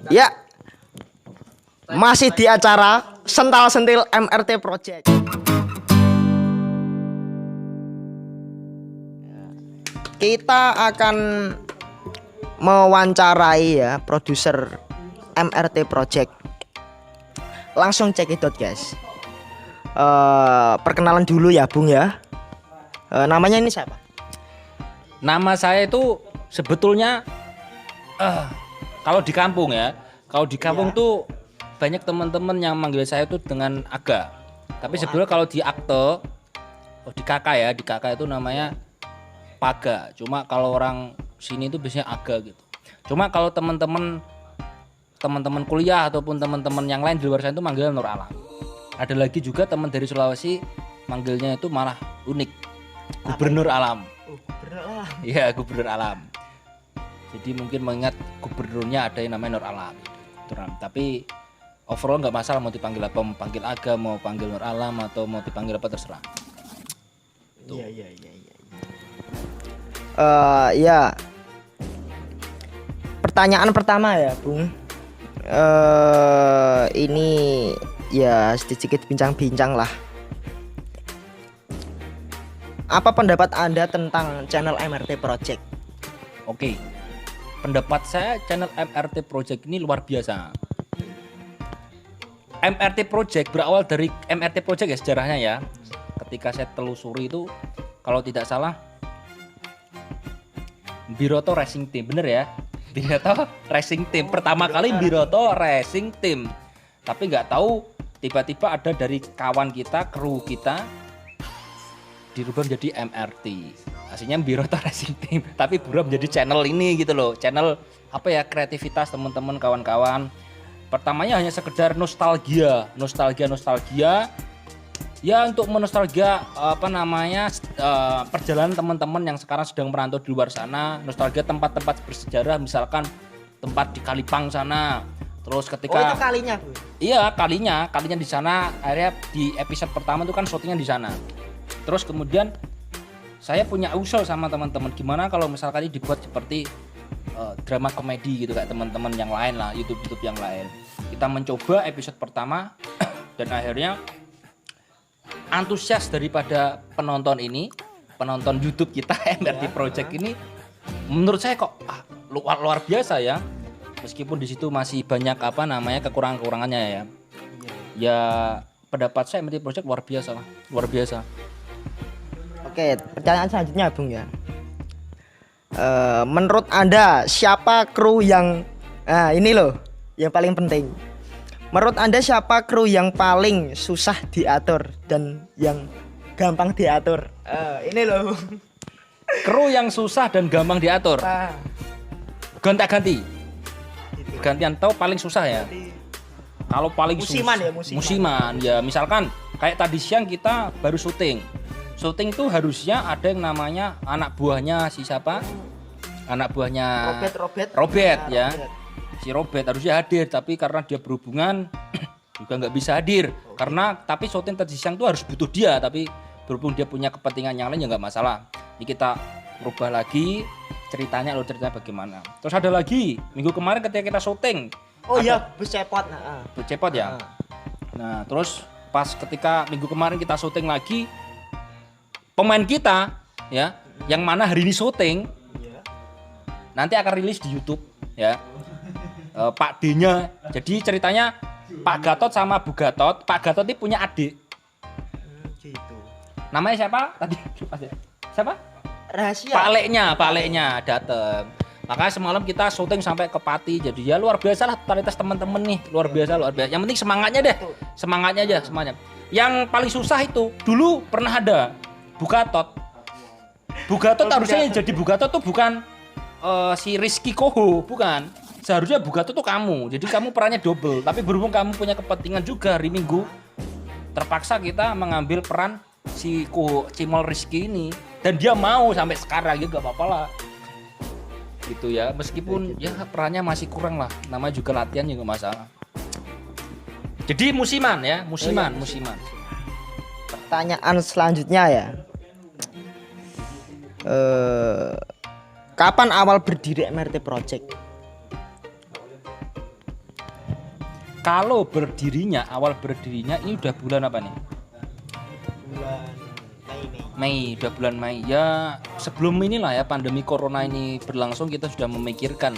Ya, masih di acara Sental Sentil MRT Project. Kita akan mewawancarai ya produser MRT Project. Langsung cekidot guys. Perkenalan dulu ya Bung ya. Namanya ini siapa? Nama saya itu sebetulnya kalau di kampung ya, tuh banyak teman-teman yang manggil saya itu dengan Aga. Tapi sebetulnya kalau di akte, di kakak itu namanya Paga. Cuma kalau orang sini itu biasanya Aga gitu. Cuma kalau teman-teman kuliah ataupun teman-teman yang lain di luar sana itu manggilnya Nur Alam. Ada lagi juga teman dari Sulawesi manggilnya itu malah unik, Gubernur Alam. Gubernur Alam. Iya, Gubernur Alam. Jadi mungkin mengingat gubernurnya ada yang namanya Nur Alam. Tapi overall nggak masalah mau dipanggil apa, mau panggil Aga, mau panggil Nur Alam atau mau dipanggil apa terserah. Iya. Ya. Pertanyaan pertama ya, Bung. Ini ya sedikit bincang-bincang lah. Apa pendapat Anda tentang channel MRT Project? Oke. Pendapat saya channel MRT Project ini luar biasa. MRT Project berawal dari MRT Project ya sejarahnya ya. Ketika saya telusuri itu kalau tidak salah Biroto Racing Team, bener ya? Biroto Racing Team. Pertama kali Biroto Racing Team. Tapi nggak tahu tiba-tiba ada dari kawan kita, kru kita dirubah menjadi MRT. Aslinya Biroto Racing Team, tapi berubah menjadi channel ini gitu loh. Channel apa ya, kreativitas teman-teman kawan-kawan. Pertamanya hanya sekedar nostalgia. Ya untuk menostalgia perjalanan teman-teman yang sekarang sedang merantau di luar sana, nostalgia tempat-tempat bersejarah, misalkan tempat di Kalipang sana. Terus ketika itu kalinya, Bu. Iya, kalinya di sana. Akhirnya di episode pertama itu kan syutingnya di sana. Terus kemudian saya punya usul sama teman-teman, gimana kalau misalkan ini dibuat seperti drama komedi gitu kayak teman-teman yang lain lah, YouTube yang lain. Kita mencoba episode pertama dan akhirnya antusias daripada penonton YouTube kita MRT Project ini menurut saya kok luar biasa ya. Meskipun di situ masih banyak kekurangannya ya. Ya pendapat saya MRT Project luar biasa. Oke, pertanyaan selanjutnya Bung ya. Menurut Anda siapa kru yang ini loh yang paling penting. Menurut Anda siapa kru yang paling susah diatur dan yang gampang diatur? Ini loh. Kru yang susah dan gampang diatur. Gonta-ganti. Gantian tahu paling susah ya. Kalau paling musiman ya, misalkan kayak tadi siang kita baru syuting tuh harusnya ada yang namanya anak buahnya si siapa? Anak buahnya Robert ya. Si Robert harusnya hadir, tapi karena dia berhubungan juga nggak bisa hadir. Tapi syuting tadi siang tuh harus butuh dia, tapi berhubung dia punya kepentingan yang lain ya nggak masalah. Ini kita rubah lagi ceritanya bagaimana. Terus ada lagi minggu kemarin ketika kita syuting. Bus cepot ya. Nah terus pas ketika minggu kemarin kita syuting lagi, pemain kita ya, yang mana hari ini syuting, nanti akan rilis di YouTube ya. Pak D-nya. Jadi ceritanya Pak Gatot sama Bu Gatot. Pak Gatot ini punya adik. Gitu. Namanya siapa? Tadi siapa? Rahasia. Pak Leknya dateng. Makanya semalam kita syuting sampai ke Pati. Jadi ya luar biasa lah totalitas teman-teman nih, luar biasa. Yang penting semangatnya deh. Semangatnya. Yang paling susah itu dulu pernah ada Bu Gatot harusnya yang jadi Bu Gatot tuh bukan si Rizky Koho, bukan. Seharusnya Bu Gatot tuh kamu. Jadi kamu perannya double. Tapi berhubung kamu punya kepentingan juga hari Minggu, terpaksa kita mengambil peran si Koho Cimol Rizky ini. Dan dia mau sampai sekarang ya gak apa-apa lah. Gitu ya. Meskipun ya perannya masih kurang lah. Namanya juga latihan juga masalah. Jadi musiman. Pertanyaan selanjutnya ya. Kapan awal berdiri MRT Project? Kalau awal berdirinya ini udah bulan apa nih? Bulan Mei, udah bulan Mei. Ya sebelum inilah ya pandemi corona ini berlangsung kita sudah memikirkan.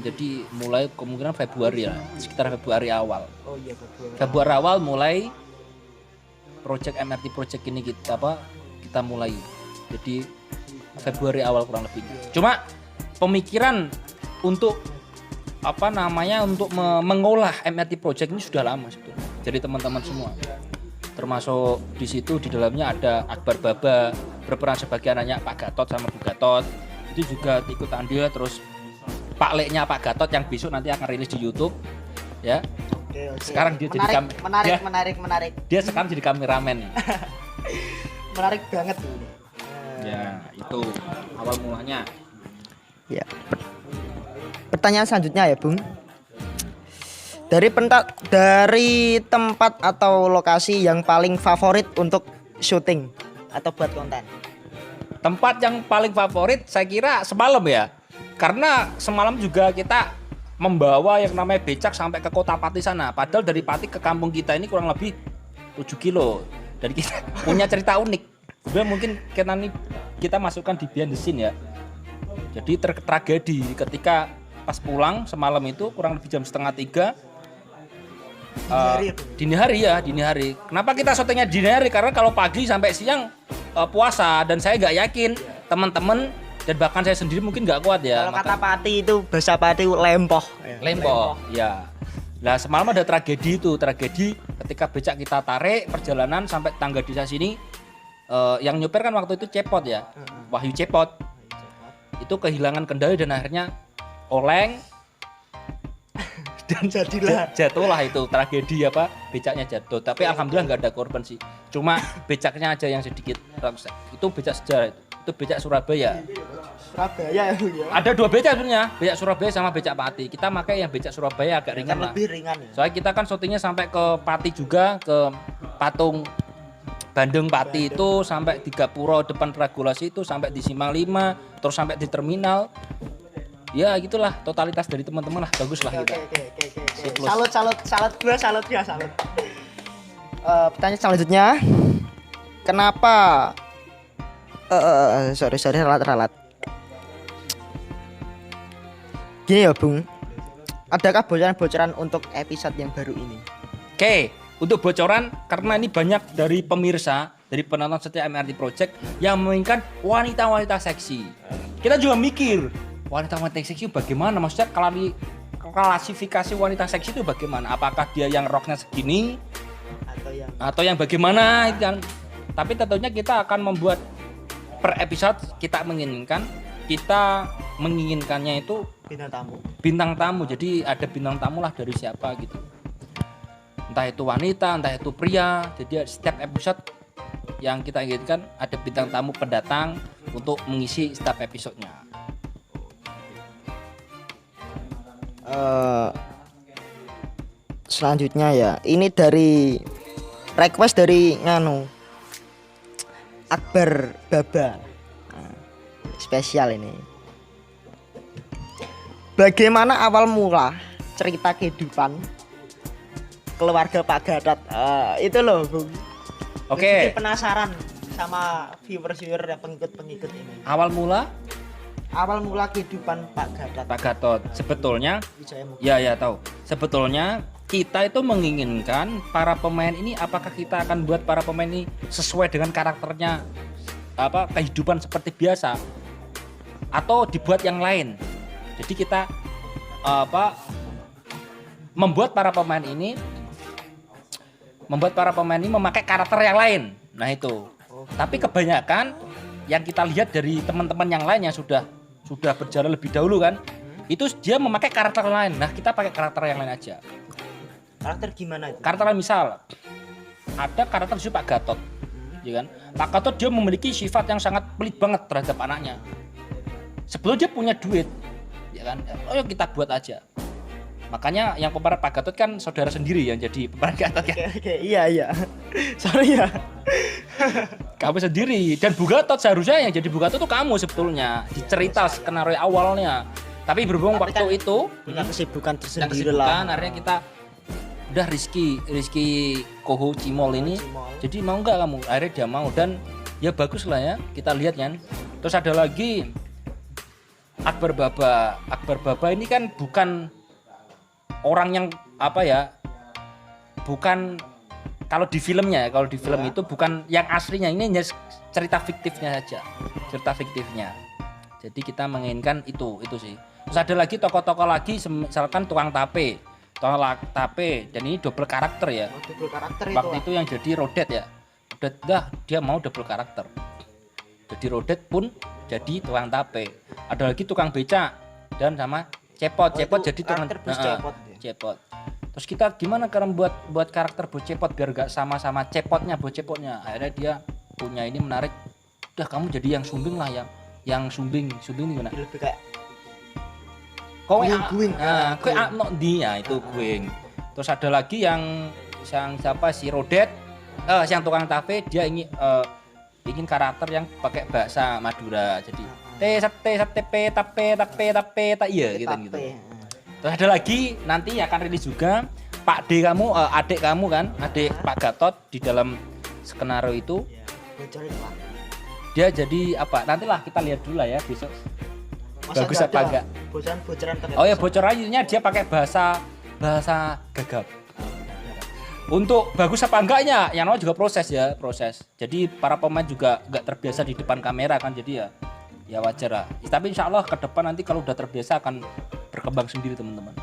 Jadi mulai kemungkinan Februari ya, sekitar Februari awal. Oh iya, Februari. Februari awal mulai MRT project ini kita mulai. Jadi Februari awal kurang lebihnya. Cuma pemikiran untuk untuk mengolah MRT project ini sudah lama sebetulnya. Jadi teman-teman semua. Termasuk di situ di dalamnya ada Akbar Baba berperan sebagai anaknya Pak Gatot sama Bu Gatot. Itu juga ikut andil, terus Pak Leknya Pak Gatot yang besok nanti akan rilis di YouTube ya. Oke. Sekarang dia Menarik. Dia sekarang jadi kameramen nih. Menarik banget. Ya, itu awal mulanya. Ya. Pertanyaan selanjutnya ya, Bung. Dari tempat atau lokasi yang paling favorit untuk syuting atau buat konten. Tempat yang paling favorit saya kira semalam ya. Karena semalam juga kita membawa yang namanya becak sampai ke Kota Pati sana. Padahal dari Pati ke kampung kita ini kurang lebih 7 kilo. Dan kita punya cerita unik. Sebenarnya mungkin kita masukkan di behind the scene ya. Jadi tragedi ketika pas pulang semalam itu kurang lebih jam 2:30 dini hari. Kenapa kita syutingnya dini hari? Karena kalau pagi sampai siang puasa, dan saya nggak yakin teman-teman dan bahkan saya sendiri mungkin nggak kuat ya. Kalau kata Pati itu bahasa Pati lempoh. Ya. Nah semalam ada tragedi ketika becak kita tarik perjalanan sampai tangga desa sini. Yang nyopir kan waktu itu Cepot ya, Wahyu Cepot. Itu kehilangan kendali dan akhirnya oleng dan jatuhlah itu tragedi becaknya jatuh. Tapi alhamdulillah nggak ada korban sih, cuma becaknya aja yang sedikit rusak. Itu becak sejarah, itu becak Surabaya ya. Ada 2 becak sebenarnya, becak Surabaya sama becak Pati. Kita pakai yang becak Surabaya agak ringan lah, lebih ringan ya. Soalnya kita kan syutingnya sampai ke Pati juga, ke patung Bandung Pati itu sampai di Gapuro depan regulasi itu sampai di Simpang 5, terus sampai di terminal. Ya gitulah totalitas dari teman-teman lah, bagus lah kita. Oke. Salut. Pertanyaan selanjutnya, kenapa? Sorry ralat. Gini ya Bung, adakah bocoran untuk episode yang baru ini? Oke. Untuk bocoran, karena ini banyak dari pemirsa, dari penonton setia MRT Project yang menginginkan wanita-wanita seksi. Kita juga mikir, wanita-wanita seksi bagaimana? Maksudnya klasifikasi wanita seksi itu bagaimana? Apakah dia yang roknya segini? Atau yang bagaimana? Tapi tentunya kita akan membuat per episode kita menginginkannya itu bintang tamu. Jadi ada bintang tamu lah dari siapa gitu. Entah itu wanita, entah itu pria. Jadi setiap episode yang kita inginkan ada bintang tamu pendatang untuk mengisi setiap episodenya. Selanjutnya ya, ini dari request dari Akbar Baba. Spesial ini. Bagaimana awal mula cerita kehidupan keluarga Pak Gatot? Itu loh Bung. Oke. Penasaran sama viewer dan pengikut ini. Awal mula kehidupan Pak Gatot. Sebetulnya ya tahu. Sebetulnya kita itu menginginkan para pemain ini, apakah kita akan buat para pemain ini sesuai dengan karakternya kehidupan seperti biasa atau dibuat yang lain. Jadi kita membuat para pemain ini memakai karakter yang lain. Nah itu. Tapi kebanyakan yang kita lihat dari teman-teman yang lain yang sudah berjalan lebih dahulu kan, itu dia memakai karakter lain. Nah kita pakai karakter yang lain aja. Karakter gimana itu? Karakter misal ada karakter si Pak Gatot, ya kan? Pak Gatot dia memiliki sifat yang sangat pelit banget terhadap anaknya. Sebelum dia punya duit, ya kan? Oh kita buat aja. Makanya yang pemeran Pak Gatot kan saudara sendiri yang jadi pemeran Gatot kan. Oke, iya. Sorry ya. Kamu sendiri, dan Bu Gatot seharusnya yang jadi Bu Gatot itu kamu sebetulnya. Di cerita skenario awalnya. Tapi berhubung Tapi waktu kan itu punya kesibukan dan tersendiri kesibukan, lah. akhirnya kita udah Rizky Koho Cimol ini. Cimol. Jadi mau nggak kamu? Akhirnya dia mau dan ya bagus lah ya. Kita lihat kan. Terus ada lagi Akbar Baba. Akbar Baba ini kan bukan orang yang apa ya? Bukan kalau di filmnya, kalau di film itu bukan yang aslinya, ini hanya cerita fiktifnya saja. Cerita fiktifnya. Jadi kita menginginkan itu sih. Terus ada lagi tokoh-tokoh lagi misalkan tukang tape. Tukang tape dan ini double karakter ya. Double karakter Waktu itu yang jadi Rodet ya. Rodet dia mau double karakter. Jadi Rodet pun jadi tukang tape. Ada lagi tukang becak dan sama Cepot. Cepot jadi tukang Cepot. Cepot. Terus kita gimana karena buat karakter Bos Cepot biar gak sama-sama Cepotnya Bos Cepotnya. Akhirnya dia punya ini menarik. Udah kamu jadi yang sumbing lah yang sumbing gimana? Lebih kayak Kowe guing. nah, kowe no dia itu guing. Terus ada lagi yang siapa si Rodet yang tukang tape dia ingin karakter yang pakai bahasa Madura. Jadi tape iya gitu. Terus ada lagi nanti akan rilis juga Pak D kamu adik kamu kan, adik Pak Gatot di dalam skenario itu. Bocorin Pak. Dia jadi apa? Nantilah kita lihat dulu lah ya besok. Masa Bagus nggak apa ada enggak? Bocoran Oh ya bocorannya dia pakai bahasa gagap. Untuk bagus apa enggaknya, yang namanya juga proses. Jadi para pemain juga nggak terbiasa di depan kamera kan, jadi ya wajar lah. Tapi insya Allah ke depan nanti kalau udah terbiasa akan berkembang sendiri teman-teman.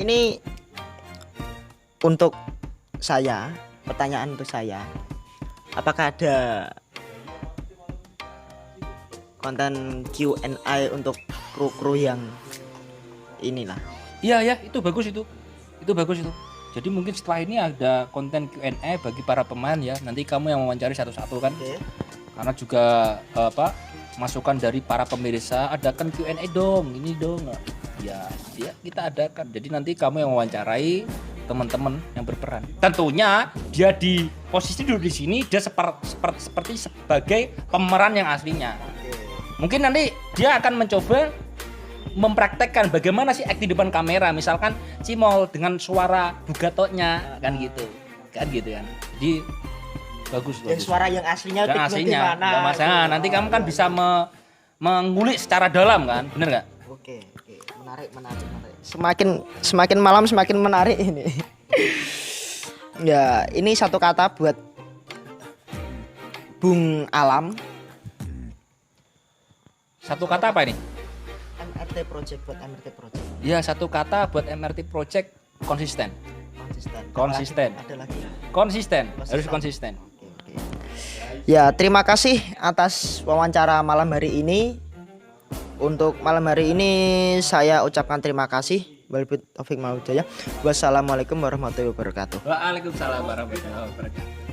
Ini untuk saya, pertanyaan untuk saya, apakah ada konten Q&A untuk kru-kru yang inilah? Iya itu bagus itu bagus itu. Jadi mungkin setelah ini ada konten Q&A bagi para pemain ya. Nanti kamu yang mewawancari satu-satu kan. Oke. Karena juga masukan dari para pemirsa, adakan Q&A dong, ini dong. Ya kita adakan. Jadi nanti kamu yang mewawancarai teman-teman yang berperan. Tentunya dia di posisi dulu di sini dia seperti sebagai pemeran yang aslinya. Mungkin nanti dia akan mencoba mempraktekkan bagaimana sih akting depan kamera, misalkan Cimol dengan suara Bugatonya kan gitu kan. Jadi bagus. Suara yang aslinya yang aslinya nggak masalah. Nanti kamu kan bisa mengulik secara dalam kan, bener nggak? Oke. Menarik. Semakin malam semakin menarik ini. Ya, ini satu kata buat Bung Alam. Satu kata apa ini? MRT Project buat MRT Project. Ya satu kata buat MRT Project, konsisten. Ada lagi. Konsisten. Harus konsisten. Oke. Ya, terima kasih atas wawancara malam hari ini. Untuk malam hari ini saya ucapkan terima kasih. Wabillahi taufiq wal hidayah. Wassalamualaikum warahmatullahi wabarakatuh. Waalaikumsalam warahmatullahi wabarakatuh.